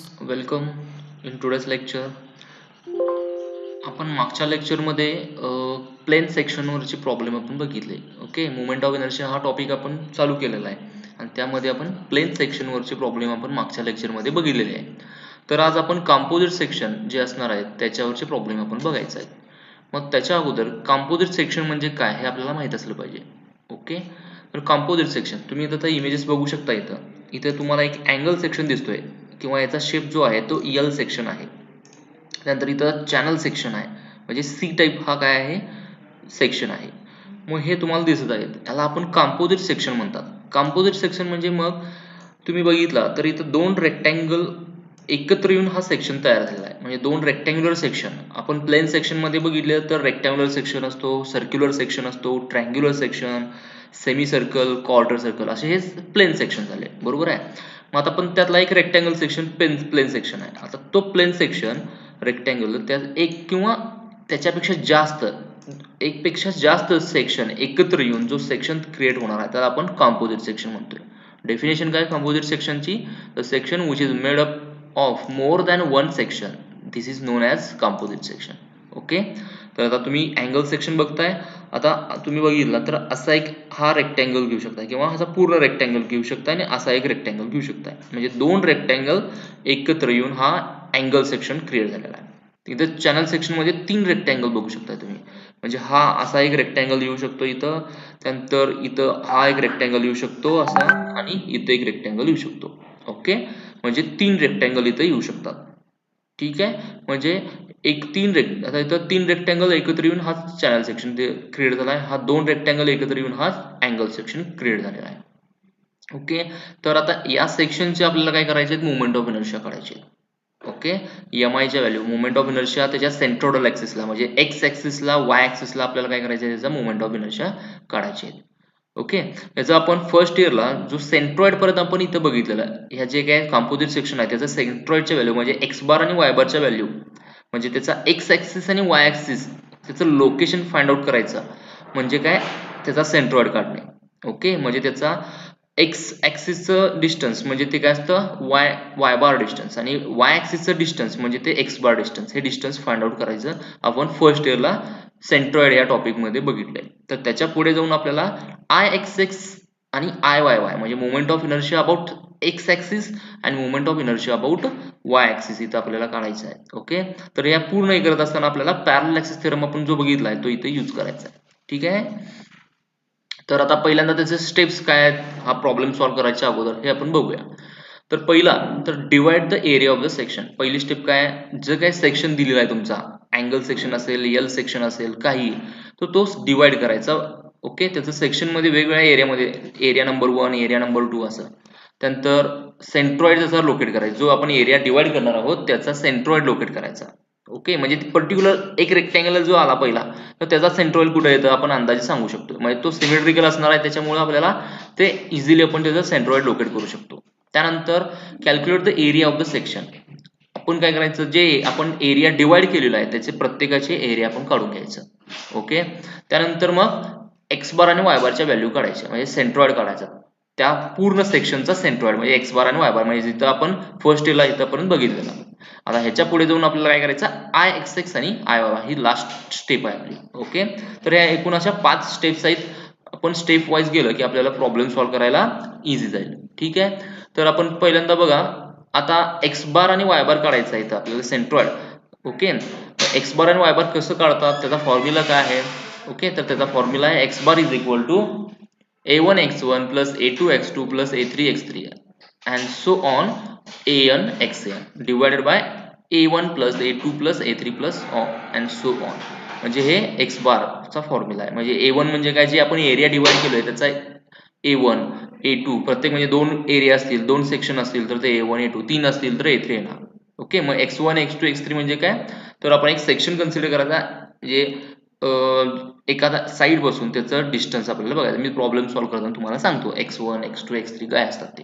Welcome in today's lecture. आपण मागच्या लेक्चरमध्ये प्लेन सेक्शनवरचे प्रॉब्लेम आपण बघितले. ओके, मुवमेंट ऑफ इनर्शिया हा टॉपिक आपण चालू केलेला आहे आणि त्यामध्ये आपण प्लेन सेक्शनवरचे प्रॉब्लेम आपण मागच्या लेक्चरमध्ये बघितलेले आहे. तर आज आपण कंपोजिट सेक्शन जे असणार आहेत त्याच्यावरचे प्रॉब्लेम आपण बघायचे आहेत. मग त्याच्या अगोदर कंपोजिट सेक्शन म्हणजे काय हे आपल्याला माहीत असलं पाहिजे. ओके, तर कंपोजिट सेक्शन तुम्ही आता इमेजेस बघू शकता. इथे तुम्हाला एक अँगल सेक्शन दिसतोय किंवा याचा शेप जो आहे तो एल सेक्शन आहे. त्यानंतर इथं चॅनल सेक्शन आहे, म्हणजे सी टाईप हा काय आहे सेक्शन आहे. मग हे तुम्हाला दिसत आहेत, याला आपण कंपोजिट सेक्शन म्हणतात. कंपोजिट सेक्शन म्हणजे मग तुम्ही बघितला तर इथं दोन रेक्टँगल एकत्र येऊन हा सेक्शन तयार झालेला आहे. म्हणजे दोन रेक्टँग्युलर सेक्शन आपण प्लेन सेक्शन मध्ये बघितले तर रेक्टँग्युलर सेक्शन असतो, सर्क्युलर सेक्शन असतो, triangular section, semi circle, quarter circle, असे हे प्लेन सेक्शन झाले. बरोबर आहे. मग आता पण त्यातला एक रेक्टँगल सेक्शन प्लेन सेक्शन आहे. आता तो प्लेन सेक्शन रेक्टँगल त्यात एक किंवा त्याच्यापेक्षा जास्त एकपेक्षा जास्त सेक्शन एकत्र येऊन जो सेक्शन क्रिएट होणार आहे त्याला आपण कंपोजिट सेक्शन म्हणतोय. डेफिनेशन काय कंपोजिट सेक्शनची? The section which is made up of more than one section, this is non as composite section. Okay, तर आता तुम्ही अँगल सेक्शन बघताय. आता तुम्ही बघितला तर असा एक हा रेक्टँगल घेऊ शकता किंवा असा पूर्ण रेक्टँगल घेऊ शकता आणि असा एक रेक्टँगल घेऊ शकता. म्हणजे दोन रेक्टँगल एकत्र येऊन हा अँगल सेक्शन क्रिएट झालेला आहे. इथं चॅनल सेक्शन मध्ये तीन रेक्टँगल बघू शकता तुम्ही. म्हणजे हा असा एक रेक्टँगल येऊ शकतो इथं, त्यानंतर इथं हा एक रेक्टँगल येऊ शकतो असा, आणि इथं एक रेक्टँगल येऊ शकतो. ओके, म्हणजे तीन रेक्टँगल इथं येऊ शकतात. ठीक आहे, म्हणजे आता इथं तीन रेक्टँगल एकत्र येऊन हा चॅनल सेक्शन क्रिएट झाला आहे. हा दोन रेक्टँगल एकत्र येऊन हा अँगल सेक्शन क्रिएट झालेला आहे. ओके, तर आता या सेक्शनचे आपल्याला काय करायचे आहेत, मुवमेंट ऑफ इनर्शिया काढायचे. ओके, एम आयच्या व्हॅल्यू मुवमेंट ऑफ इनर्शिया त्याच्या सेंट्रोइडल ॲक्सिसला म्हणजे एक्स ॲक्सिसला वाय ॲक्सिसला आपल्याला काय करायचं आहे, त्याचा मुवमेंट ऑफ इनर्शिया काढायचे आहेत. ओके, याचा आपण फर्स्ट इयरला जो सेंट्रॉइड परत आपण इथं बघितलेला आहे, ह्या जे काय कंपोजिट सेक्शन आहे त्याचं सेंट्रॉइडच्या व्हॅल्यू म्हणजे एक्स बार आणि वाय बारच्या व्हॅल्यू म्हणजे त्याचा एक्स ॲक्सिस आणि वाय ॲक्सिस त्याचं लोकेशन फाइंड आउट करायचं म्हणजे काय, त्याचा सेंट्रॉइड काढणे. ओके, म्हणजे त्याचा एक्स ॲक्सिसचं डिस्टन्स म्हणजे ते काय असतं वाय बार डिस्टन्स, आणि वाय ॲक्सिसचं डिस्टन्स म्हणजे ते एक्स बार डिस्टन्स, हे डिस्टन्स फाइंड आउट करायचं आपण फर्स्ट इयरला सेंट्रॉइड या टॉपिकमध्ये बघितलंय. तर त्याच्या पुढे जाऊन आपल्याला आय एक्स एक्स आणि आय वाय वाय म्हणजे movement of inertia about X axis आणि movement of inertia about Y axis इथं आपल्याला काढायचं आहे. ओके, तर या पूर्ण हे करत असताना आपल्याला पॅरलल ॲक्सिस थेरम आपण जो बघितलाय तो इथे यूज करायचा आहे. ठीक आहे, तर आता पहिल्यांदा त्याचे स्टेप्स काय आहेत हा प्रॉब्लेम सॉल्व्ह करायच्या अगोदर हे आपण बघूया. तर पहिला तर divide the area of the section. पहिली स्टेप काय आहे, जे काही सेक्शन दिलेला आहे तुमचा अँगल सेक्शन असेल, एल सेक्शन असेल काही, तर तो डिवाइड करायचा. ओके, त्याचं सेक्शन मध्ये वेगवेगळ्या एरियामध्ये एरिया नंबर 1, एरिया नंबर 2 असं. त्यानंतर सेंट्रॉइड त्याचा लोकेट करायचा, जो आपण एरिया डिवाइड करणार आहोत त्याचा सेंट्रॉइड लोकेट करायचा. ओके, म्हणजे पर्टिक्युलर एक रेक्टँगल जो आला पहिला तर त्याचा सेंट्रॉइड कुठे येतं आपण अंदाजे सांगू शकतो. म्हणजे तो सिमेट्रिकल असणार आहे त्याच्यामुळे आपल्याला ते इझिली आपण त्याचा सेंट्रॉइड लोकेट करू शकतो. त्यानंतर calculate the area of the section. आपण काय करायचं, जे आपण एरिया डिवाइड केलेला आहे त्याचे प्रत्येकाचे एरिया आपण काढून घ्यायचं. ओके, त्यानंतर मग एक्स बार आणि वाय बारच्या व्हॅल्यू काढायच्या म्हणजे सेंट्रॉइड काढायचा त्या पूर्ण सेक्शनचा सेंट्रॉइड म्हणजे एक्स बार आणि वाय बार, म्हणजे जिथं आपण फर्स्ट इयरला इथंपर्यंत बघितलेला. आता ह्याच्या पुढे जाऊन आपल्याला काय करायचं, आय एक्स एक्स आणि I Y he last step आहे आपली. ओके, तर ह्या एकूण अशा 5 स्टेप्स आहेत. आपण स्टेप वाईज गेलं की आपल्याला प्रॉब्लेम सॉल्व्ह करायला इझी जाईल. ठीक आहे, तर आपण पहिल्यांदा बघा, आता एक्स बार आणि वाय बार काढायचा आहे आपल्याला सेंट्रॉइड. ओके, एक्स बार आणि वाय बार कसं काढतात त्याचा फॉर्म्युला काय आहे. ओके, तर त्याचा फॉर्म्युला आहे x bar is equal to a1 x1 plus a2 x2 plus a3 x3 and so on an xn divided by a1 plus a2 plus a3 plus and so on. म्हणजे हे x बार चा formula आहे. म्हणजे a1 म्हणजे काय, जे आपण area divide केलोय त्याचा a1 a2 प्रत्येक म्हणजे दोन एरिया असतील, दोन सेक्शन असतील तर ते a1 a2, तीन असतील तर a3 येणार. ओके, मग x1 x2 x3 म्हणजे काय, तर आपण एक सेक्शन कन्सिडर करायचा, म्हणजे एखादा साईड बसून त्याचं डिस्टन्स आपल्याला बघायचं. मी प्रॉब्लेम सॉल्व्ह करताना तुम्हाला सांगतो x1 x2 x3 काय असतात ते.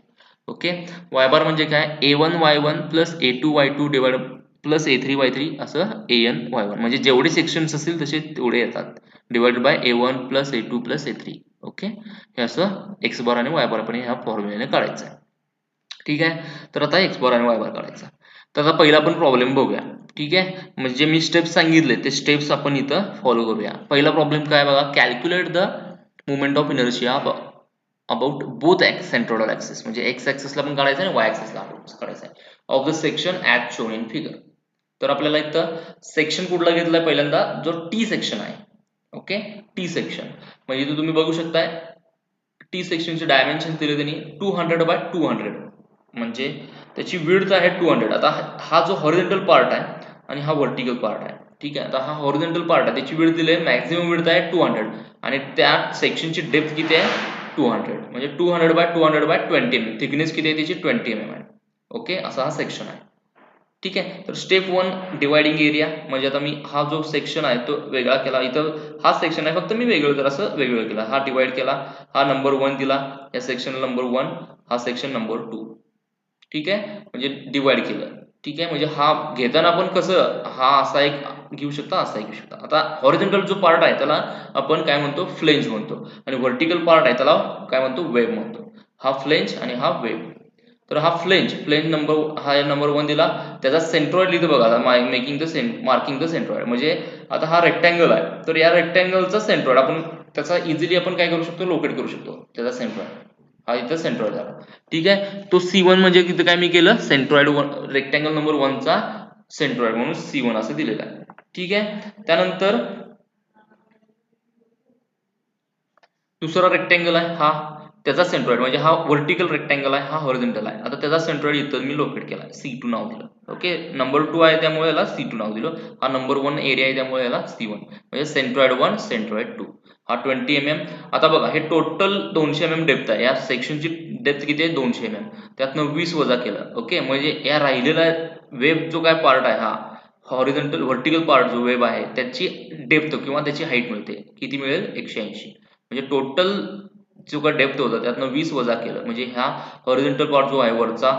ओके, वाय बार म्हणजे काय, a1 y1 plus a2 y2 divide plus a3 y3 असं an y1 म्हणजे जेवढे सेक्शन्स असतील तसे तेवढे येतात divided by a1 plus a2 plus a3. Okay, हे असं एक्स बार आणि वाय बार आपण ह्या फॉर्म्युल्याने काढायचं आहे. ठीक आहे, तर आता एक्स बार आणि वाय बार काढायचा. तर आता पहिला आपण प्रॉब्लेम बघूया. ठीक आहे, म्हणजे मी स्टेप्स सांगितले ते स्टेप्स आपण इथं फॉलो करूया. पहिला प्रॉब्लेम काय बघा, calculate the moment of inertia about both centroidal axis, म्हणजे एक्स ऍक्सिसला पण काढायचं आणि वाय ऍक्सिसला काढायचं आहे, of the section as shown in figure. तर आपल्याला इथं सेक्शन कुठला घेतलाय पहिल्यांदा, जो टी सेक्शन आहे. ओके, टी सेक्शन म्हणजे इथं तुम्ही बघू शकताय टी सेक्शनचे डायमेन्शन दिले त्यांनी 200 बाय 200, म्हणजे त्याची विड्थ आहे 200. आता हा जो हॉरिझॉन्टल पार्ट आहे आणि हा व्हर्टिकल पार्ट आहे. ठीक आहे, आता हा हॉरिझॉन्टल पार्ट आहे, त्याची विड्थ दिली आहे, मॅक्झिमम विड्थ आहे 200 आणि त्या सेक्शनची डेप्थ किती आहे 200, म्हणजे 200 बाय 200 बाय 20 mm, थिकनेस किती आहे त्याची 20 mm आहे. ओके, असा हा सेक्शन आहे. ठीक आहे, तर स्टेप 1 डिवायडिंग एरिया, म्हणजे आता मी हा जो सेक्शन आहे तो वेगळा केला, इथं हा सेक्शन आहे फक्त मी वेगळं जर असं वेगळं केला, हा डिवाइड केला, हा नंबर 1 दिला या सेक्शन नंबर 1, हा सेक्शन नंबर 2. ठीक आहे, म्हणजे डिवाइड केलं. ठीक आहे, म्हणजे हा घेताना आपण कसं हा असा एक घेऊ शकता, असा एक घेऊ शकता. आता हॉरिझॉन्टल जो पार्ट आहे त्याला आपण काय म्हणतो, फ्लेंज म्हणतो, आणि व्हर्टिकल पार्ट आहे त्याला काय म्हणतो, वेव्ह म्हणतो. हा फ्लेंज आणि हा वेव्ह. तर हा फ्लेंज नंबर, हा नंबर 1 दिला, त्याचा सेंट्रॉइड लिहितो बघा, मार्किंग द सेंट्रॉइड, म्हणजे आता हा रेक्टँगल आहे, तर या रेक्टँगलचा सेंट्रॉइड आपण त्याचा इझिली आपण काय करू शकतो, लोकेट करू शकतो त्याचा सेंट्रॉइड. हा इथं सेंट्रॉइड झाला. ठीक आहे, तो C1 म्हणजे तिथं काय मी केलं, सेंट्रॉइड रेक्टँगल नंबर 1 चा सेंट्रॉइड म्हणून C1 असं दिलेलं आहे. ठीक आहे, त्यानंतर दुसरा रेक्टँगल आहे हा, त्याचा सेंट्रॉइड, म्हणजे हा व्हर्टिकल रेक्टँगल आहे, हा हॉरिझॉन्टल आहे. आता त्याचा सेंट्रॉइड इथं मी लोकेट केला, C2 नाव दिलं. ओके, नंबर 2 आहे त्यामुळे याला C2 नाव दिलं. हा नंबर 1 एरिया आहे त्यामुळे याला C1, म्हणजे सेंट्रॉइड 1 सेंट्रॉइड 2. हा 20 mm. आता बघा हे टोटल 200 mm डेप्थ आहे, या सेक्शनची डेप्थ किती आहे 200 mm, त्यातनं 20 वजा केलं. ओके, म्हणजे या राहिलेला वेब जो काय पार्ट आहे हा हॉरिझॉन्टल व्हर्टिकल पार्ट जो वेब आहे त्याची डेप्थ किंवा त्याची हाईट मिळते, किती मिळेल 180. म्हणजे टोटल जो काय डेप्थ होता त्यातनं 20 वजा केलं, म्हणजे ह्या हॉरिझॉन्टल पार्ट जो आहे वरचा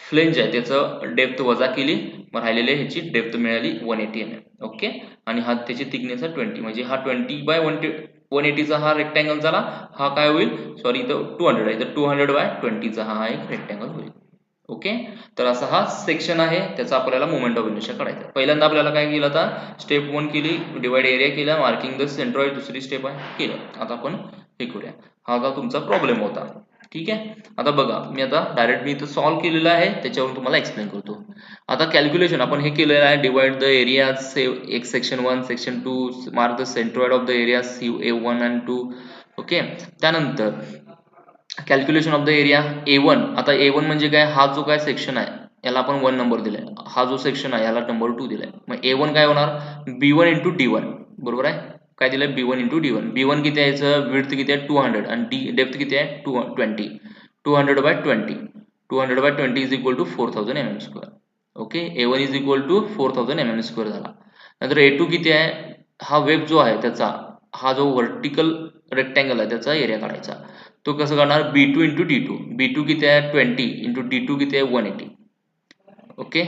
फ्लेंज आहे त्याचं डेप्थ वजा केली, मग राहिलेले ह्याची डेप्थ मिळाली 180 mm. ओके, आणि हा त्याची थिकनेस आहे 20, म्हणजे हा 20 बाय 180चा हा रेक्टँगल झाला. हा काय होईल, सॉरी इथं 200 आहे, तर 200 बाय 20चा हा एक रेक्टँगल होईल. ओके, तर असा हा सेक्शन आहे, त्याचा आपल्याला मोमेंट ऑफ इनर्शिया काढायचा. पहिल्यांदा आपल्याला काय केलं, आता स्टेप 1 केली, डिवाइड एरिया केला, मार्किंग द सेंट्रॉइड दुसरी स्टेप आहे केलं. आता आपण हे करूया, हा का तुमचा प्रॉब्लेम होता. ठीक आहे, आता बघा मी आता डायरेक्ट मी इथं सॉल्व्ह केलेलं आहे, त्याच्यावरून तुम्हाला एक्सप्लेन करतो. आता कॅल्क्युलेशन आपण हे केलेलं आहे, डिवाइड द एरिया एक section 1 section 2, mark the centroid of the area A1 and 2. Okay, त्यानंतर calculation of the area A1. आता A1 म्हणजे काय, हा जो काय सेक्शन आहे याला आपण 1 नंबर दिलाय, हा जो सेक्शन आहे याला नंबर 2 दिलाय, मग A1 काय होणार, B1 इंटू D1. बरोबर आहे, काय दिलंय B1 इंटू D1. B1 किती आहे, याचं विड्थ किती आहे 200 आणि डेप्थ किती आहे 20. 200 by 20, 200 by 20 is equal to 4000 mm². Okay, A1 is equal to 4000 mm² झाला. नंतर A2 किती आहे, हा वेब जो आहे त्याचा, हा जो व्हर्टिकल रेक्टँगल आहे त्याचा एरिया काढायचा. तो कसं करणार, B2 इंटू D2. B2 किती आहे 20 इंटू D2 किती आहे 180. ओके,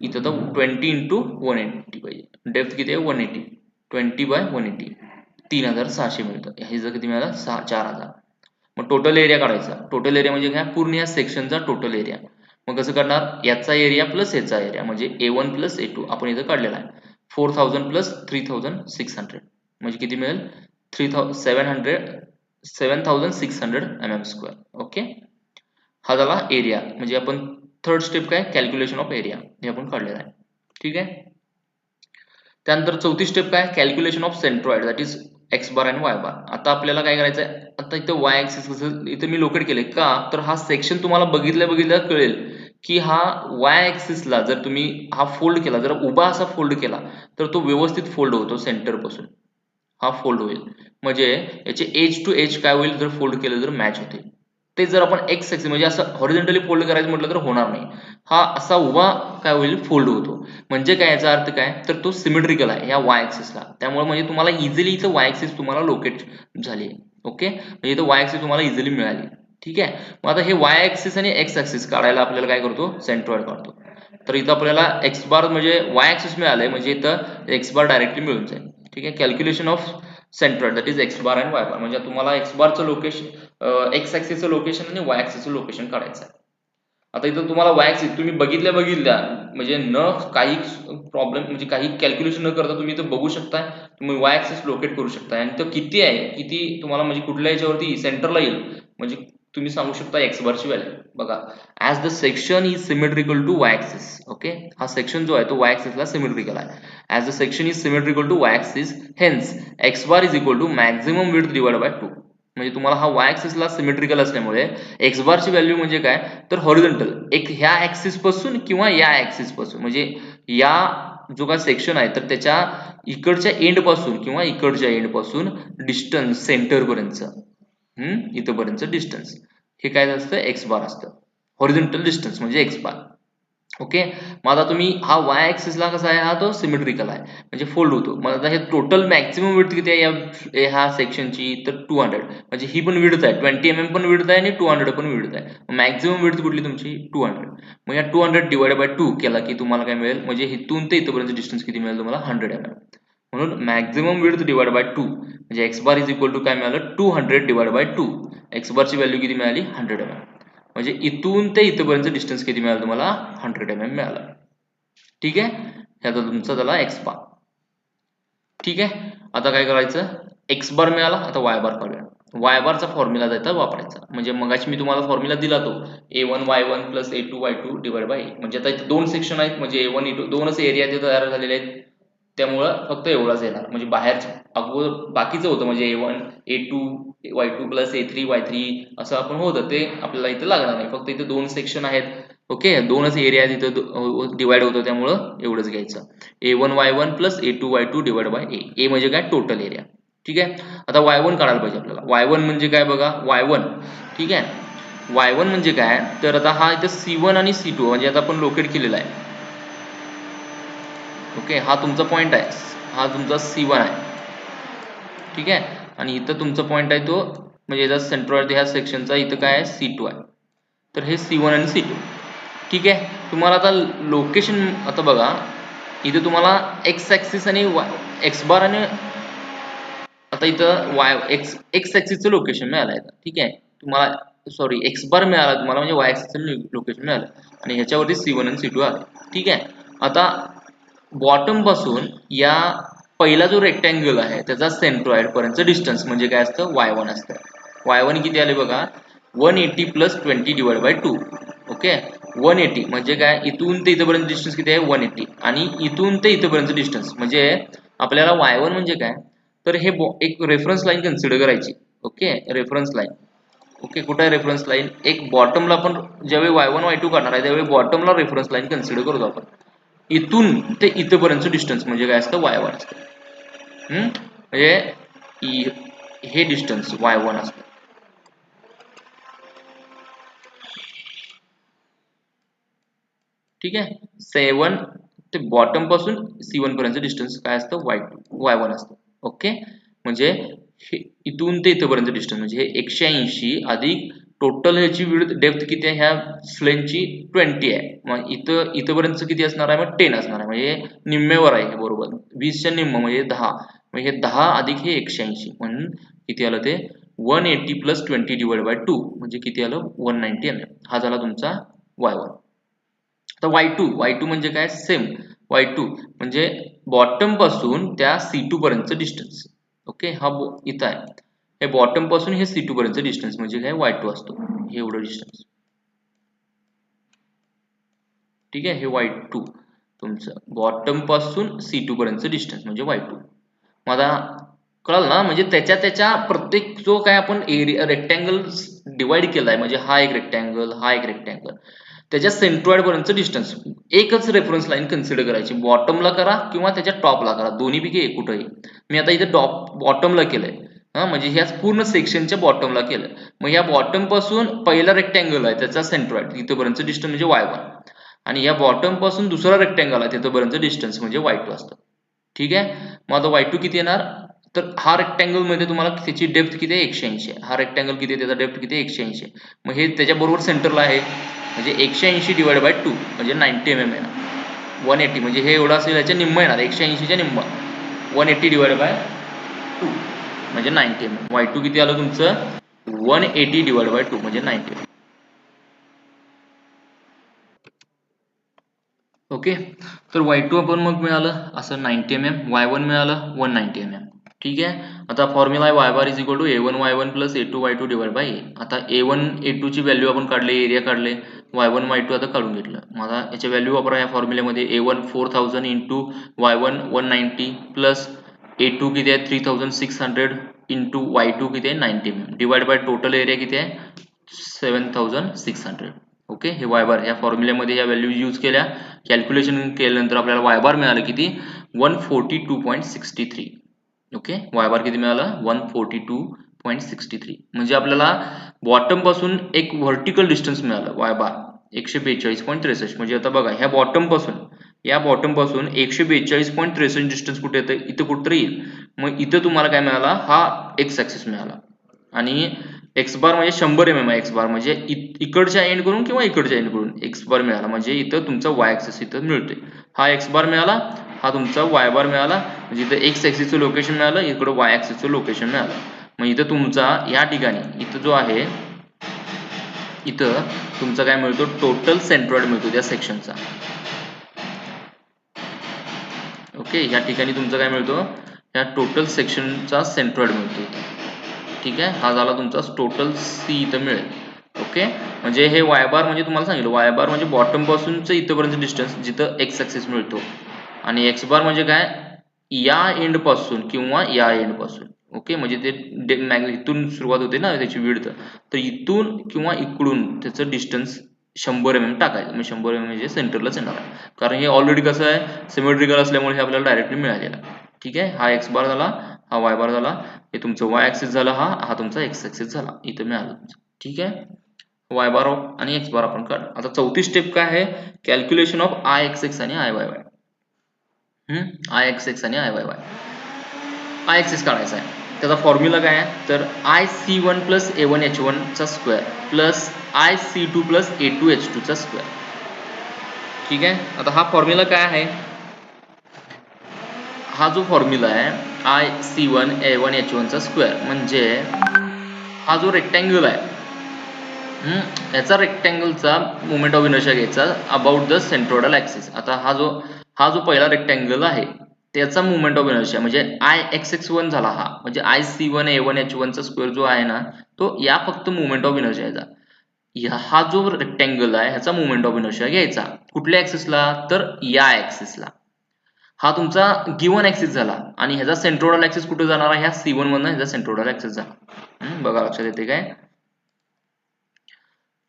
इथं तर 20 इंटू 180 पाहिजे, डेप्थ किती आहे 180, 20 बाय 180, 3600 मिळतं. ह्याचं किती मिळालं 4000. मग टोटल एरिया काढायचा. टोटल एरिया म्हणजे काय, पूर्ण या सेक्शनचा टोटल एरिया. मग कसं करणार, याचा एरिया प्लस याचा एरिया, म्हणजे A1 प्लस A2 आपण इथं काढलेला आहे. 4000 प्लस 3600 म्हणजे किती मिळेल 7600 mm². ओके, हा झाला एरिया, म्हणजे आपण थर्ड स्टेप काय, कॅल्क्युलेशन ऑफ एरिया, हे आपण काढलेलं आहे. ठीक आहे, त्यानंतर चौथी स्टेप काय, calculation of centroid, that is X bar आणि वाय बार. आता आपल्याला काय करायचं आहे, आता इथं वाय ऍक्सिस कसं इथं मी लोकेट केलंय का, तर हा सेक्शन तुम्हाला बघितल्या कळेल की हा वाय ऍक्सिसला जर तुम्ही हा फोल्ड केला, जर उभा असा फोल्ड केला तर तो व्यवस्थित फोल्ड होतो, सेंटर पासून हा फोल्ड होईल, म्हणजे याचे एज टू एज काय होईल, जर फोल्ड केलं तर मॅच होते. ते जर आपण एक्स ऍक्सिस म्हणजे असं हॉरिझॉन्टली फोल्ड करायचं म्हटलं तर होणार नाही, हा असा उभा काय होईल फोल्ड होतो. म्हणजे काय, याचा अर्थ काय, तर तो सिमेट्रिकल आहे या वाय ऍक्सिसला, त्यामुळे म्हणजे तुम्हाला इझिली इथं वाय ऍक्सिस तुम्हाला लोकेट झाली. ओके, म्हणजे इथं वाय ऍक्सिस तुम्हाला इझिली मिळाली. ठीक आहे, मग आता हे वाय ऍक्सिस आणि एक्स ऍक्सिस काढायला आपल्याला काय करतो, सेंट्रॉइड काढतो. तर इथं आपल्याला एक्स बार म्हणजे वाय ऍक्सिस मिळालंय, म्हणजे इथं एक्स बार डायरेक्टली मिळून जाईल. ठीक आहे, calculation of centroid that is X bar and Y bar, म्हणजे तुम्हाला एक्स बारचं लोकेशन, एक्स ऍक्सिसचं लोकेशन आणि वाय ऍक्सिसचं लोकेशन काढायचं आहे. आता इथं तुम्हाला वाय ॲक्सिस तुम्ही बघितल्या म्हणजे न काही प्रॉब्लेम म्हणजे काही कॅल्क्युलेशन न करता तुम्ही इथं बघू शकता, तुम्ही वाय ॲक्सिस लोकेट करू शकता आणि तो किती आहे, किती तुम्हाला म्हणजे कुठल्या याच्यावरती सेंटरला येईल म्हणजे तुम्ही सांगू शकता एक्स बारची व्हॅल्यू. बघा, as the section is symmetrical to y axis. Okay, हा सेक्शन जो आहे तो वाय ॲक्सिसला सिमेट्रिकल आहे. As the section is symmetrical to y axis, hence x bar is equal to maximum width divide by 2. म्हणजे तुम्हाला हा वाय ॲक्सिसला सिमेट्रिकल असल्यामुळे एक्स बारची व्हॅल्यू म्हणजे काय तर हॉरिझॉन्टल, एक ह्या ॲक्सिस पासून किंवा या ॲक्सिस पासून म्हणजे या जो काय सेक्शन आहे तर त्याच्या इकडच्या एंड पासून किंवा इकडच्या एंड पासून डिस्टन्स सेंटर पर्यंतचं इथपर्यंतचं डिस्टन्स हे काय असतं एक्स बार असतं. हॉरिझॉन्टल डिस्टन्स म्हणजे एक्स बार. ओके, मग आता तुम्ही हा वाय ॲक्सिसला कसा आहे, हा तो सिमेट्रिकल आहे म्हणजे फोल्ड होतो. मग आता हे टोटल मॅक्सिमम विड्थ किती आहे ह्या सेक्शनची तर 200. म्हणजे ही पण विड्थ आहे 20 mm पण विड्थ आहे आणि 200 पण विड्थ आहे. मॅक्सिमम विड्थ कुठली तुमची 200. मग या 200 डिवाइड बाय 2 केला की तुम्हाला काय मिळेल म्हणजे इथून ते इथपर्यंत डिस्टन्स किती मिळेल तुम्हाला 100 mm. म्हणून मॅक्सिमम विड्थ डिवाइड बाय 2 म्हणजे x bar is equal to काय मिळालं 200 डिवाइड बाय 2. एक्स बारची व्हॅल्यू किती मिळाली 100 mm. म्हणजे इथून ते इथपर्यंत डिस्टन्स किती मिळालं तुम्हाला 100 mm मिळालं. ठीक आहे, हे आता तुमचा झाला एक्स बार. ठीक आहे, आता काय करायचं, एक्स बार मिळाला, आता वाय बार काढूया. वाय बारचा फॉर्म्युला जायचा वापरायचा म्हणजे मगाशी मी तुम्हाला फॉर्म्युला दिला तो a1y1 plus a2y2 divide by a. म्हणजे आता इथे दोन सेक्शन आहेत म्हणजे a1 a2 दोनच एरिया ते तयार झालेले आहेत त्यामुळं फक्त एवढाच येणार. म्हणजे बाहेरचं अगोदर बाकीचं होतं म्हणजे a1 a2 y2 plus a3 y3 असं आपण होतं ते आपल्याला इथं लागणार नाही. फक्त इथे दोन सेक्शन आहेत. ओके, दोनच एरिया तिथं डिवाइड होतं त्यामुळं एवढंच घ्यायचं a1y1 plus a2y2 divide by a. म्हणजे काय टोटल एरिया. ठीक आहे, आता y1 काढायला पाहिजे आपल्याला. y1 म्हणजे काय बघा y1. ठीक आहे, y1 म्हणजे काय तर आता हा इथं c1 आणि c2 म्हणजे आता आपण लोकेट केलेला आहे. ओके, हा तुमचा पॉइंट आहे, हा तुमचा c1 आहे. ठीक आहे, आणि इथं तुमचा पॉइंट आहे तो म्हणजे याचा सेंट्रॉइड ह्या सेक्शनचा इथं काय आहे c2 आहे. तर हे c1 आणि c2. ठीक आहे, तुम्हाला आता लोकेशन आता बघा इथं तुम्हाला एक्स ॲक्सिस आणि एक्स बार आणि आता इथं वाय एक्स ॲक्सिसचं लोकेशन मिळालं आहे. ठीक आहे, तुम्हाला सॉरी एक्स बार मिळाला तुम्हाला म्हणजे वाय ॲक्सिसचं लोकेशन मिळालं आणि ह्याच्यावरती c1 आणि c2 आले. ठीक आहे, आता बॉटम पासून या पहिला जो रेक्टँगल आहे त्याचा सेंट्रॉइड पर्यंत डिस्टन्स म्हणजे काय असतं y1 असतं. y1 किती आले बघा 180 प्लस 20 डिवाइड बाय 2. ओके, 180 म्हणजे काय इथून ते इथपर्यंत डिस्टन्स किती आहे 180 आणि इथून ते इथपर्यंत डिस्टन्स म्हणजे आपल्याला y1 म्हणजे काय तर हे एक रेफरन्स लाईन कन्सिडर करायची. Okay, reference line. ओके, कुठे आहे रेफरन्स लाईन एक बॉटमला आपण ज्यावेळी y1 y2 करणार आहे त्यावेळी बॉटमला रेफरन्स लाईन कन्सिडर करतो आपण. इथून ते इथपर्यंत डिस्टन्स म्हणजे काय असतं y1 असतं. म्हणजे हे डिस्टन्स y1 असतं. ठीक आहे, 7 ते बॉटम पासून c1 पर्यंत डिस्टन्स काय असतं y1 असतं. ओके, म्हणजे इथून ते इथपर्यंत डिस्टन्स म्हणजे हे 180 अधिक टोटल ह्याची विड्थ डेप्थ किती आहे ह्या स्लेनची 20 आहे. मग इथपर्यंत किती असणार आहे मग 10 असणार आहे म्हणजे निम्म्यावर आहे हे बरोबर 20च्या निम्म म्हणजे 10 म्हणजे हे 10 अधिक हे 180 म्हणून किती आलं ते 180 प्लस 20 डिवाइड बाय 2 म्हणजे किती आलं 190 mm. हा झाला तुमचा y1. आता y2 म्हणजे काय सेम y2 म्हणजे बॉटम पासून त्या c2 पर्यंत डिस्टन्स. ओके, हा इथं आहे हे बॉटम पासून हे c2 पर्यंत डिस्टन्स म्हणजे काय y2 असतो हे एवढं डिस्टन्स. ठीक आहे, हे y2 तुमचं बॉटम पासून c2 पर्यंत डिस्टन्स म्हणजे y2. मला कळलं ना, म्हणजे त्याच्या प्रत्येक जो काय आपण एरिया रेक्टँगल डिवाइड केलाय म्हणजे हा एक रेक्टँगल हा एक रेक्टँगल त्याच्या सेंट्रॉइड पर्यंत डिस्टन्स एकच रेफरन्स लाईन कन्सिडर करायची. बॉटमला करा किंवा त्याच्या टॉपला करा दोन्हीपैकी कुठेही. मी आता इथे बॉटमला केलंय म्हणजे ह्या पूर्ण सेक्शनच्या बॉटमला केलं. मग या बॉटम पासून पहिला रेक्टँगल आहे त्याचा सेंट्रॉइड इथपर्यंत डिस्टन्स म्हणजे y1 आणि या बॉटम पासून दुसरा रेक्टँगल आहे तिथपर्यंत डिस्टन्स म्हणजे y2 असतं. ठीक आहे, मग आता y2 किती येणार तर हा रेक्टँगल मध्ये तुम्हाला त्याची डेप्थ किती आहे 180 आहे. हा रेक्टँगल किती आहे त्याचा डेप्थ किती आहे 180 आहे. मग हे त्याच्या बरोबर सेंटरला आहे म्हणजे 180 डिवाइड बाय 2 म्हणजे 90 mm येणार. 180 म्हणजे हे एवढं असेल याच्या निम्म येणार 180च्या निम्म 180 डिवाइड बाय 2 म्हणजे 90 mm. y2 किती आलं तुमचं 180 डिवाइड बाय 2 म्हणजे 90 mm. ओके. तर y2 आपण मग मिळालं असं 90 mm, y1 मिळालं 190 mm. ठीक आहे. आता फॉर्म्युला आहे y bar is equal to a1 y1 plus a2 y2 divide by a. आता a1 a2 ची व्हॅल्यू आपण काढले, एरिया काढले, y1 y2 आता काढून घेतलं. मला याची व्हॅल्यू वापरा या फॉर्म्युल्यामध्ये. a1 4000 into y1 190 plus a2 किती आहे 3600 इंटू y2 किती आहे 90 mm divide by total area किती आहे 7600. ओके. हे y बार या फॉर्म्युल्यामध्ये या व्हॅल्यू यूज केल्या, कॅल्क्युलेशन केल्यानंतर आपल्याला y बार मिळालं किती 142.63. ओके. y बार किती मिळाला 142.63. म्हणजे आपल्याला बॉटम पासून एक व्हर्टिकल डिस्टन्स मिळालं y बार 142.63. म्हणजे आता बघा ह्या बॉटम पासून 142.63 डिस्टन्स कुठे येतं, इथं कुठतरी येईल. मग इथं तुम्हाला काय मिळाला, हा एक्स ऍक्सिस मिळाला. आणि एक्स बार म्हणजे 100 mm आहे. एक्स बार म्हणजे इकडच्या एंड करून किंवा इकडच्या एंड करून एक्स बार मिळाला. म्हणजे इथं तुमचा वाय ऍक्सिस इथं मिळतोय. हा एक्स बार मिळाला, हा तुमचा वाय बार मिळाला. म्हणजे इथं एक्स ऍक्सिसचं लोकेशन मिळालं, इकडं वाय ऍक्सिसचं लोकेशन मिळालं. मग इथं तुमचा या ठिकाणी इथं जो आहे, इथं तुमचा काय मिळतो, टोटल सेंट्रॉइड मिळतो त्या सेक्शनचा. ओके. या ठिकाणी तुमचा काय मिळतो, या टोटल सेक्शनचा सेंट्रॉइड मिळतो. ठीक आहे. हा झाला तुमचा टोटल सी इथं मिळेल. ओके. म्हणजे हे वाय बार म्हणजे तुम्हाला सांगितलं, वाय बार म्हणजे बॉटम पासूनच इथपर्यंत डिस्टन्स जिथं एक्स ऍक्सिस मिळतो. आणि एक्स बार म्हणजे काय, या एंड पासून किंवा या एंड पासून. ओके. म्हणजे ते इथून सुरुवात होते ना त्याची विड्थ, तर इथून किंवा इकडून त्याचं डिस्टन्स 100 mm टाकायचं. म्हणजे 100 mm म्हणजे सेंटरलाच येणार आहे. कारण हे ऑलरेडी कसं आहे, सिमेट्रिकल असल्यामुळे हे आपल्याला डायरेक्टली मिळालेलं. ठीक आहे. हा एक्स बार झाला, हा वाय बार झाला, हे तुमचं वाय ऍक्सिस झाला, हा तुमचा एक्स ऍक्सिस झाला. इथं मिळालं तुमचं. ठीक आहे. वाय बार आणि एक्स बार आपण काढ. आता चौथी स्टेप काय आहे, calculation of I x X आणि I Y Y. I x X आणि I Y Y. I axis काढायचा आहे. त्याचा फॉर्म्युला काय आहे, तर I C one plus A one H one चा square plus I C two plus A two H two चा स्क्वेअर. ठीक आहे. आता हा फॉर्म्युला काय आहे, हा जो फॉर्म्युला आहे I C one A one H one चा स्क्वेअर, म्हणजे हा जो रेक्टँगल आहे, याचा रेक्टँगलचा मोमेंट ऑफ इनर्शिया घ्यायचा अबाउट द सेंट्रोइडल ऍक्सिस. आता हा जो पहिला रेक्टँगल आहे त्याचा मोमेंट ऑफ इनर्शिया म्हणजे आय एक्स एक्स वन झाला. हा म्हणजे I C one A one H one चा स्क्वेअर जो आहे ना, तो या फक्त मोमेंट ऑफ इनर्शियाचा. हा जो रेक्टँगल आहे ह्याचा मोमेंट ऑफ इनर्शिया घ्यायचा कुठल्या ऍक्सिसला, तर या ऍक्सिसला. हा तुमचा गिवन ऍक्सिस झाला. आणि ह्याचा सेंट्रोइडल ऍक्सिस कुठे जाणार आहे, ह्या C1 मधनं ह्याचा सेंट्रोइडल ऍक्सिस झाला. बघा लक्षात येते काय.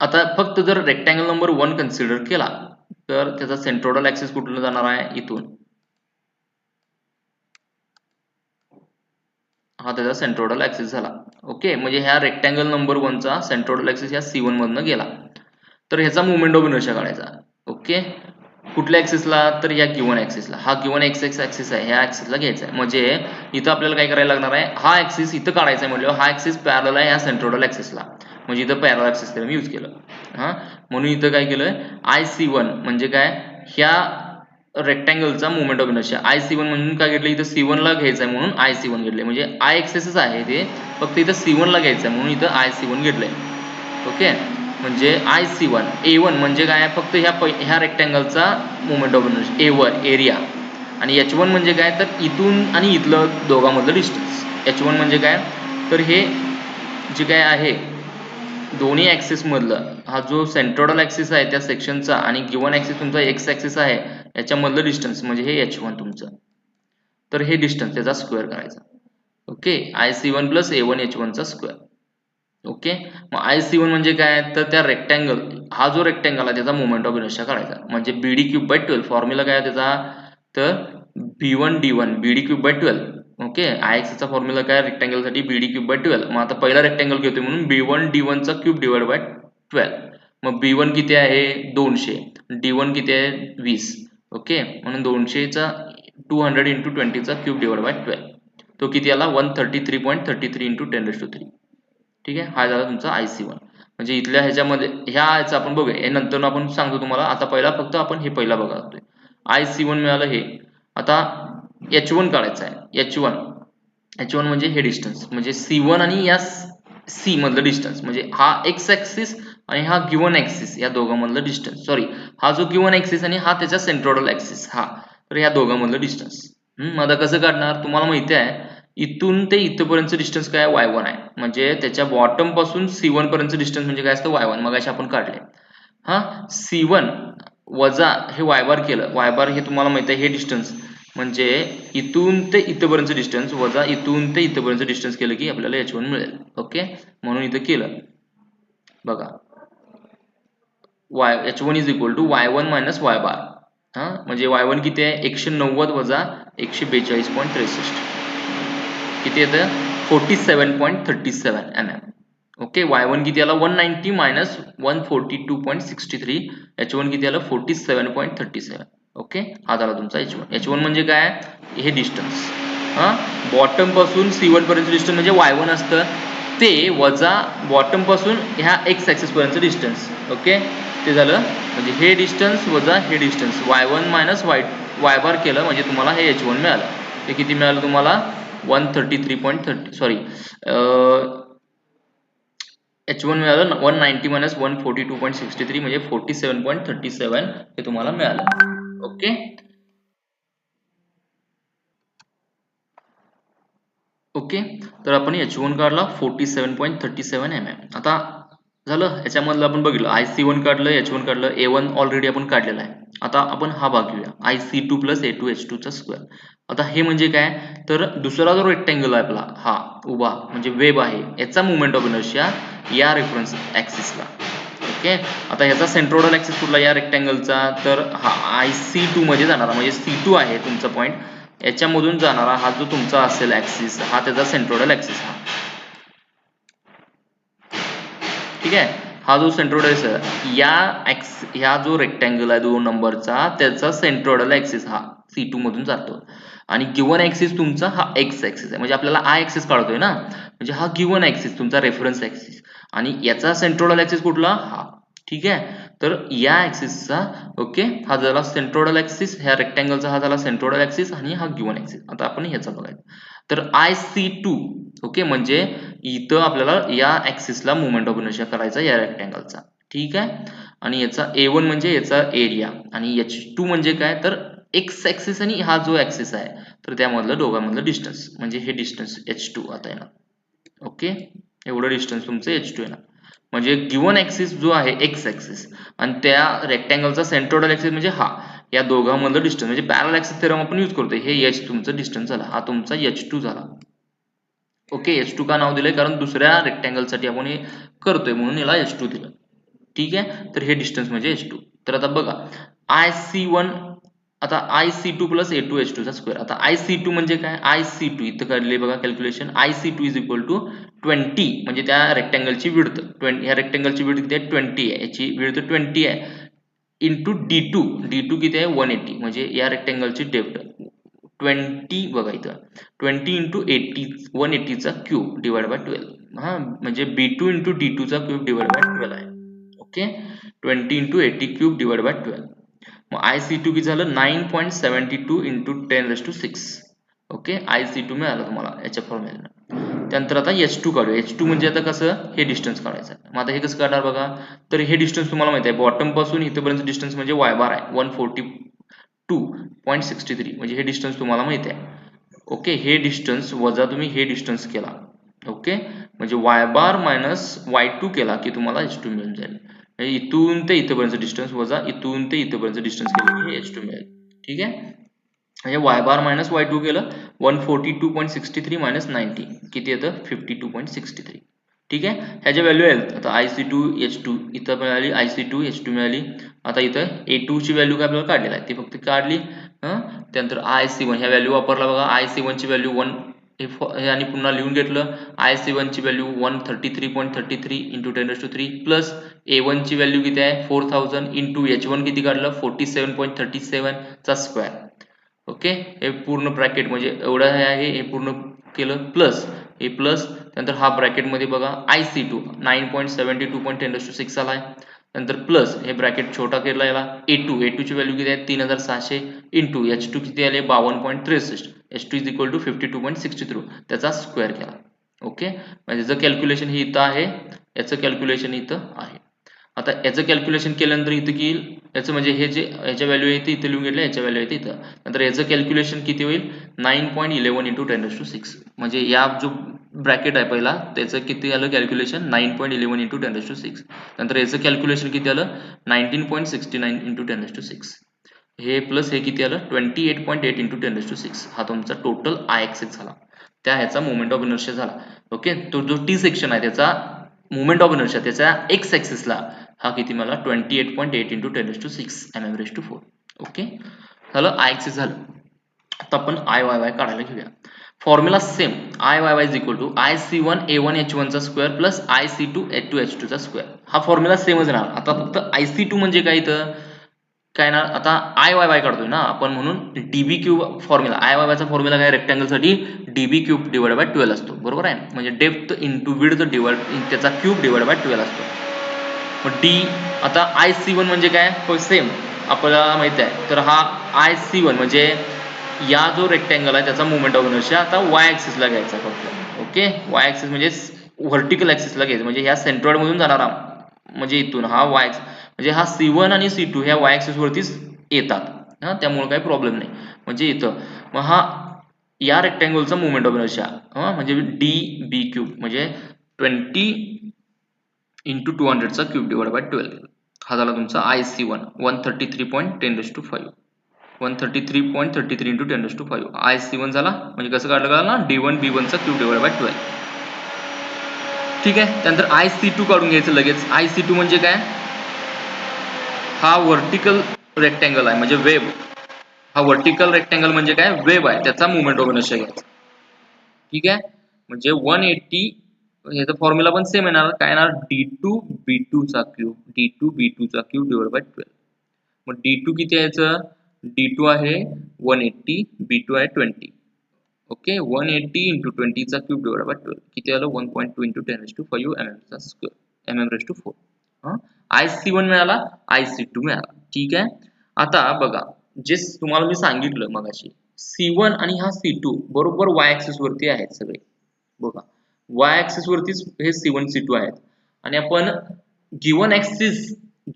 आता फक्त जर रेक्टँगल नंबर 1 कन्सिडर केला तर त्याचा सेंट्रोइडल ऍक्सिस कुठून जाणार आहे, इथून. हा त्याचा सेंट्रोइडल ऍक्सिस झाला. ओके. म्हणजे ह्या रेक्टँगल नंबर 1 चा सेंट्रोइडल ऍक्सिस ह्या C1 मधनं गेला. तर ह्याचा मोमेंट ऑफ इनर्शिया काढायचा. ओके. कुठल्या ऍक्सिसला, तर या गिवन ऍक्सिसला. हा गिवन एक्स एक्स ऍक्सिस आहे, ह्या ऍक्सिसला घ्यायचा आहे. म्हणजे इथं आपल्याला काय करायला लागणार आहे, हा ऍक्सिस इथं काढायचा आहे म्हणजे हा ऍक्सिस पॅरलल आहे ह्या सेंट्रोइडल ऍक्सिसला. म्हणजे इथं पॅरलल ऍक्सिस मी यूज केलं. म्हणून इथं काय केलं, आय सी वन म्हणजे काय, ह्या रेक्टँगलचा moment of inertia I C one म्हणून काय घेतलं, इथं C1 ला घ्यायचं आहे म्हणून आय सी वन घेतलंय. म्हणजे आय एक्सेसच आहे ते, फक्त इथं C1 ला घ्यायचं आहे म्हणून इथं आय सी वन घेतलंय. ओके. म्हणजे I C one A one म्हणजे काय, फक्त ह्या रेक्टँगलचा moment of inertia A one area. आणि एच वन म्हणजे काय, तर इथून आणि इथलं दोघांमधलं डिस्टन्स. एच वन म्हणजे काय, तर हे जे काय आहे दोन्ही ऍक्सिस मधलं, हा जो सेंट्रोइडल ऍक्सिस आहे त्या सेक्शनचा आणि गिवन ऍक्सिस तुमचा एक्स ऍक्सिस आहे याच्यामधलं डिस्टन्स म्हणजे हे H1 तुमचं. तर हे डिस्टन्स त्याचा स्क्वेअर करायचा. Okay. I C one plus A one H one चा स्क्वेअर. ओके. मग आय सी वन म्हणजे काय, तर त्या रेक्टँगल, हा जो रेक्टँगल आहे त्याचा मोमेंट ऑफ इनर्शिया काढायचा. म्हणजे बीडी क्यूब बाय 12. फॉर्म्युला काय त्याचा, तर B1 D1 BD cube by 12. Okay. I एक्सचा फॉर्म्युला काय रेक्टँगल साठी, बीडी क्यूब बाय 12. मग आता पहिला रेक्टँगल घेतोय म्हणून B1 D1 चा क्यूब डिवाइड बाय 12. मग B1 किती आहे 200, D1 किती आहे 20. ओके. म्हणून 200 चा 200 इंटू 20 चा क्यूब डिवाइड बाय 12. तो किती आला 133.33 इंटू 10⁻3. ठीक आहे. हा झाला तुमचा आय सी वन. म्हणजे इथल्या ह्याच्यामध्ये ह्या याचा आपण बघूया, हे नंतर आपण सांगतो तुम्हाला. आता पहिला फक्त आपण हे पहिला बघा. आय सी वन मिळालं हे. आता H1 काढायचं आहे. H1 म्हणजे हे डिस्टन्स, म्हणजे C1 आणि या C मधलं डिस्टन्स. म्हणजे हा एक्स ऍक्सिस आणि हा गिवन ऍक्सिस, या दोघांमधलं डिस्टन्स, सॉरी हा जो गिवन ऍक्सिस आणि हा त्याच्या सेंट्रोइडल ऍक्सिस, हा तर या दोघांमधलं डिस्टन्स. आता कसं काढणार, तुम्हाला माहिती आहे इथून ते इथपर्यंत डिस्टन्स काय y1 आहे, म्हणजे त्याच्या बॉटम पासून C1 पर्यंत डिस्टन्स म्हणजे काय असतं y1, मगाशी आपण काढले. हा C1 वजा हे y बार केलं, y बार हे तुम्हाला माहिती आहे हे डिस्टन्स, म्हणजे इथून ते इथपर्यंत डिस्टन्स वजा इथून ते इथपर्यंत डिस्टन्स केलं की आपल्याला h1 मिळेल. ओके, म्हणून इथं केलं बघा, h1 is equal to y1 minus y bar. हा म्हणजे y1 किती आहे 190 वजा 142.63, किती येतं 47.37 mm. ओके, y1 किती आला 190 मायनस 142.63, h1 किती आला 47.37. ओके, हा झाला तुमचा h1. h1 म्हणजे काय, हे डिस्टन्स, हा बॉटम पासून C1 पर्यंत डिस्टन्स म्हणजे y1 असतं, ते वजा बॉटम पासून ह्या x ऍक्सिस पर्यंत डिस्टन्स. ओके, ते झालं, म्हणजे हे डिस्टन्स वजा हे डिस्टन्स y1 मायनस y बार केलं म्हणजे तुम्हाला हे h1 मिळालं. ते किती मिळालं तुम्हाला 133.30, सॉरी h1 मिळालं 190 मायनस 142.63 म्हणजे 47.37 हे तुम्हाला मिळालं. ओके, ओके, तर आपण h1 काढला 47.37 mm. आता झालं, याच्यामधलं आपण बघितलं IC1 काढलं, h1 काढलं, a1 ऑलरेडी आपण काढलेला आहे. आता आपण हा भाग घेऊया IC2 प्लस a2 h2 चा स्क्वेअर. आता हे म्हणजे काय, तर दुसरा जो रेक्टँगल आहे आपला हा उभा म्हणजे वेब आहे, याचा मुवमेंट ऑफ इनर्शिया या रेफरन्स ऍक्सिसला. ओके, आता ह्याचा सेंट्रोइडल ऍक्सिस कुठला या रेक्टँगलचा, तर हा IC2 मध्ये जाणारा म्हणजे C2 आहे तुमचा पॉइंट, याच्यामधून जाणारा हा जो तुमचा असेल ऍक्सिस, हा त्याचा सेंट्रोइडल ऍक्सिस. हा ठीक आहे, हा जो सेंट्रोइडल आहे ह्या जो रेक्टँगल आहे 2 नंबरचा, त्याचा सेंट्रोइडल ऍक्सिस हा C2 मधून जातो. आणि गिवन ऍक्सिस तुमचा हा x ऍक्सिस आहे, म्हणजे आपल्याला I ऍक्सिस काढतोय ना, म्हणजे हा गिवन ऍक्सिस तुमचा रेफरन्स ऍक्सिस, आणि याचा सेंट्रोइडल ऍक्सिस कुठला हा. ठीक आहे, तर या ऍक्सिसचा, ओके, हा झाला सेंट्रोइडल ऍक्सिस, ह्या रेक्टँगलचा हा झाला सेंट्रोइडल ऍक्सिस, आणि हा गिवन ऍक्सिस. आता आपण ह्याचा बघायचं, तर IC2, ओके, म्हणजे इथं आपल्याला या ऍक्सिसला मुवमेंट ऑफ इनर्शिया करायचा या रेक्टँगलचा. ठीक आहे, आणि याचा A1 म्हणजे याचा एरिया, आणि H2 म्हणजे काय, तर x ऍक्सिस आणि हा जो ऍक्सिस आहे, तर त्यामधलं दोघांमधलं डिस्टन्स म्हणजे हे डिस्टन्स H2 आता येणार. ओके, एवढं डिस्टन्स तुमचं H2 येणार. म्हणजे गिवन ऍक्सिस जो आहे x ऍक्सिस आणि त्या रेक्टँगलचा सेंट्रोइडल ऍक्सिस म्हणजे हा, या दोघांमधलं डिस्टन्स म्हणजे पॅरलल ऍक्सिस थेरम आपण यूज करतोय, हे h तुमचं डिस्टन्स झाला, हा तुमचा H2 झाला. ओके, H2 का नाव दिलंय, कारण दुसऱ्या रेक्टँगल साठी आपण हे करतोय म्हणून याला H2 दिलं. ठीक आहे, तर हे डिस्टन्स म्हणजे H2. तर आता बघा IC1, आता IC2 प्लस A2 H2 चा स्क्वेअर. आता IC2 म्हणजे काय, IC2 इथं काढले बघा calculation, IC2 is equal to 20, म्हणजे त्या रेक्टँगलची विड्थ, ह्या रेक्टँगलची विड्थ किती आहे 20 आहे, याची विड्थ 20 आहे, इंटू D2 किती आहे 180, म्हणजे या रेक्टँगलची डेप्थ 20 बघा इथं 20 इंटू 80 180 चा क्यूब डिवाइड बाय 12, हा म्हणजे B2 इंटू D2 चा क्यूब डिवाइड बाय 12 आहे. Okay, 20 into 80 cube divide by 12, मग IC2 किती झालं 9.72 इंटू 10⁶. ओके, IC2 मिळालं तुम्हाला याच्या फॉर्म्युला. त्यानंतर आता H2 काढूया. H2 म्हणजे आता कसं हे डिस्टन्स काढायचं आहे. मग आता हे कसं काढणार बघा, तर हे डिस्टन्स तुम्हाला माहिती आहे बॉटम पासून इथपर्यंत डिस्टन्स म्हणजे y बार आहे 142.63, म्हणजे हे डिस्टन्स तुम्हाला माहिती आहे. ओके, हे डिस्टन्स वजा तुम्ही हे डिस्टन्स केला, ओके, म्हणजे y बार मायनस y2 केला की तुम्हाला H2 मिळून जाईल. म्हणजे इथून ते इथपर्यंत डिस्टन्स वजा इथून ते इथपर्यंत डिस्टन्स केलं की H2 मिळेल. ठीक आहे, म्हणजे y बार मायनस y2 केलं 142.63 मायनस 90 किती येतं 52.63. ठीक आहे, ह्याच्या व्हॅल्यू आहेत. आता IC2 H2 इथं मिळाली, IC2 H2 मिळाली. आता इथं A2 ची व्हॅल्यू काय आपल्याला काढलेला आहे ती फक्त काढली. त्यानंतर IC1 ह्या व्हॅल्यू वापरला बघा, IC1 ची व्हॅल्यू 1 हे आणि पुन्हा लिहून घेतलं. IC1 ची व्हॅल्यू 133.33 इंटू 10⁻³ प्लस A1 ची व्हॅल्यू किती आहे 4000 इंटू H1 किती काढलं 47.37 चा स्क्वेअर. ओके, हे पूर्ण ब्रॅकेट म्हणजे एवढं आहे, हे पूर्ण केलं प्लस हे प्लस, नंतर हा ब्रॅकेट मध्ये बघा IC2 9.72.10⁶ आलाय, नंतर प्लस हे ब्रॅकेट छोटा केला याला A2 ची व्हॅल्यू किती आहे 3600 इंटू H2 किती आले 52.63, H2 इज इक्वल टू 52.63 त्याचा स्क्वेअर केला. ओके, म्हणजे याचं कॅल्क्युलेशन हे इथं आहे, याचं कॅल्क्युलेशन इथं आहे. आता याचं कॅल्क्युलेशन केल्यानंतर इथं की याचं म्हणजे हे जे याच्या व्हॅल्यू येते इथे लिहून घेतलं, याच्या व्हॅल्यू येते इथं, नंतर याचं कॅल्क्युलेशन किती होईल 9.11 इंटू 10⁶. म्हणजे या जो ब्रॅकेट आहे पहिला त्याचं किती आलं कॅल्क्युलेशन 9.11 इंटू 10⁶. नंतर याचं कॅल्क्युलेशन किती आलं 19.69 इंटू 10⁶. हे प्लस हे किती आलं 28.8 इंटू 10⁶. हा तुमचा टोटल आय एक्सेस झाला, त्या ह्याचा मोमेंट ऑफ इनर्शिया झाला. ओके, तो जो टी सेक्शन आहे त्याचा मोमेंट ऑफ इनर्शिया त्याच्या एक्स ऍक्सिसला हा किती मला 28.8 इंटू 10⁶ mm⁴. ओके, झालं आय एक्सिस झालं. आता आपण आय वाय वाय काढायला घेऊया. Formula same, I Y y is equal to IC1 A1 H1 चा square plus IC2 H2 H2 चा स्क्वेअर. हा फॉर्म्युला सेमच राहणार. आता फक्त IC2 म्हणजे काय इथं काय ना, आता आय वाय वाय काढतोय ना आपण म्हणून DB cube formula, I Y वायचा फॉर्म्युला काय रेक्टँगल साठी डीबी क्यूब डिवाइड बाय 12 असतो, बरोबर आहे. म्हणजे डेप्थ इंटू विड्थ डिवाइड त्याचा क्यूब डिवाइड बाय 12 असतो. मग डी आता IC1 म्हणजे काय सेम आपल्याला माहिती आहे, तर हा IC1 म्हणजे या जो रेक्टँगल आहे त्याचा मोमेंट ऑफ इनर्शिया आता वाय ऍक्सिसला घ्यायचा फक्त. ओके, वाय ऍक्सिस म्हणजे व्हर्टिकल ऍक्सिसला घ्यायचं, म्हणजे ह्या सेंट्रॉइड मधून जाणारा म्हणजे इथून हा वाय म्हणजे हा C1 आणि C2 ह्या वाय ऍक्सिस वरतीच येतात, हा त्यामुळे काही प्रॉब्लेम नाही. म्हणजे इथं मग हा या रेक्टँगलचा मोमेंट ऑफ इनर्शिया म्हणजे डी बी क्यूब म्हणजे 20 इंटू 200 चा क्यूब डिवाइड बाय 12. हा झाला तुमचा IC1 133.10⁵. 133.33 इंटू 10⁵. IC1 झाला म्हणजे कसं काढलं ना D1 B1 चा क्यूब डिवाइड बाय 12. ठीक आहे, त्यानंतर IC2 काढून घ्यायचं लगेच. IC2 म्हणजे काय, हा व्हर्टिकल रेक्टँगल आहे म्हणजे वेब. हा व्हर्टिकल रेक्टँगल म्हणजे काय वेब आहे, त्याचा मोमेंट ऑफ इनर्शिया घ्यायचा. ठीक आहे, म्हणजे 180 याचा फॉर्म्युला पण सेम येणार, काय येणार D2 B2 चा क्यूब, D2 B2 चा क्यूब डिवाइड बाय 12. मग D2 किती यायचं, D2 आहे 180, B2 आहे 20. ओके, 180 इंटू 20 चा क्यूब डिवाइड बाय 12 किती आलं 1.2 इंटू 10⁵ mm चा स्क्वेअर mm⁴. IC1 मिळाला, IC2 मिळाला. ठीक आहे, आता बघा जे तुम्हाला मी सांगितलं मगाशी C1 आणि हा C2 बरोबर वाय ऍक्सिस वरती आहेत सगळे. बघा वाय ऍक्सिस वरतीच हे C1 C2 आहेत आणि आपण गिवन ऍक्सिस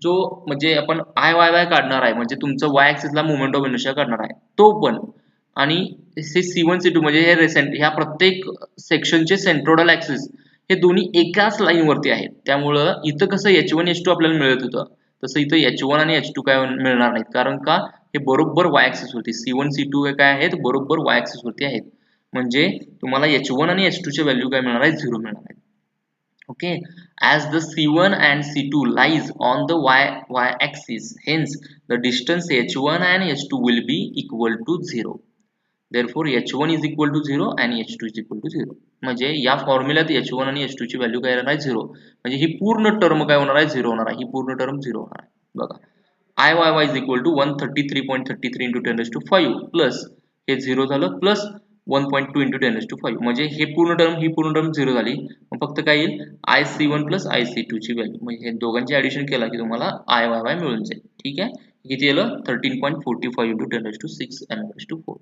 जो म्हणजे आपण आय वाय वाय काढणार आहे म्हणजे तुमचं वाय ऍक्सिसला मोमेंट ऑफ इनर्शिया काढणार आहे तो पण, आणि हे C1 C2 म्हणजे हे ह्या प्रत्येक सेक्शनचे सेंट्रोइडल ऍक्सिस हे दोन्ही एकाच लाईन वरती आहेत. त्यामुळं इथं कसं H1 H2 आपल्याला मिळत होतं तसं इथं H1 आणि H2 काय मिळणार नाहीत, कारण का हे बरोबर वाय ऍक्सिस वरती C1 C2 हे काय आहेत बरोबर वाय ऍक्सिस वरती आहेत. म्हणजे तुम्हाला H1 आणि H2 चे व्हॅल्यू काय मिळणार आहे 0 मिळणार आहे. Okay, as the C1 and C2 lies on the y axis, hence the distance H1 and H2 will be equal to 0. Therefore H1 is equal to 0 and H2 is equal to 0. म्हणजे या फॉर्म्युल्यात H1 आणि H2 ची value काय राहणार आहे 0. म्हणजे ही पूर्ण term काय होणार आहे 0 होणार आहे, ही पूर्ण टर्म 0 होणार आहे. बघा IYY is equal to 133.33 into 10⁵ plus हे 0 झालं प्लस 1.2 into 10⁵. म्हणजे हे पूर्ण टर्म 0 झाली. मग फक्त काय येईल IC1 प्लस IC2 ची व्हॅल्यू, म्हणजे हे दोघांची ऍडिशन केला की तुम्हाला IYY मिळून जाईल. ठीक आहे, किती आलं 13.45 into 10⁶ mm⁴.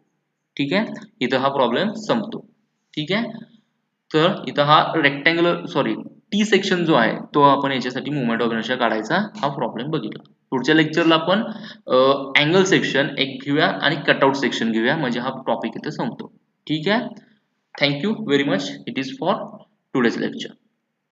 ठीक आहे, इथं हा प्रॉब्लेम संपतो. ठीक आहे, तर इथं हा रेक्टँग्युलर सॉरी टी सेक्शन जो आहे तो आपण याच्यासाठी मोमेंट ऑफ इनर्शिया काढायचा हा प्रॉब्लेम बघितला. पुढच्या लेक्चरला आपण अँगल सेक्शन एक घेऊया आणि कटआउट सेक्शन घेऊया, म्हणजे हा टॉपिक इथे संपतो. ठीक आहे, thank you very much. It is for today's lecture.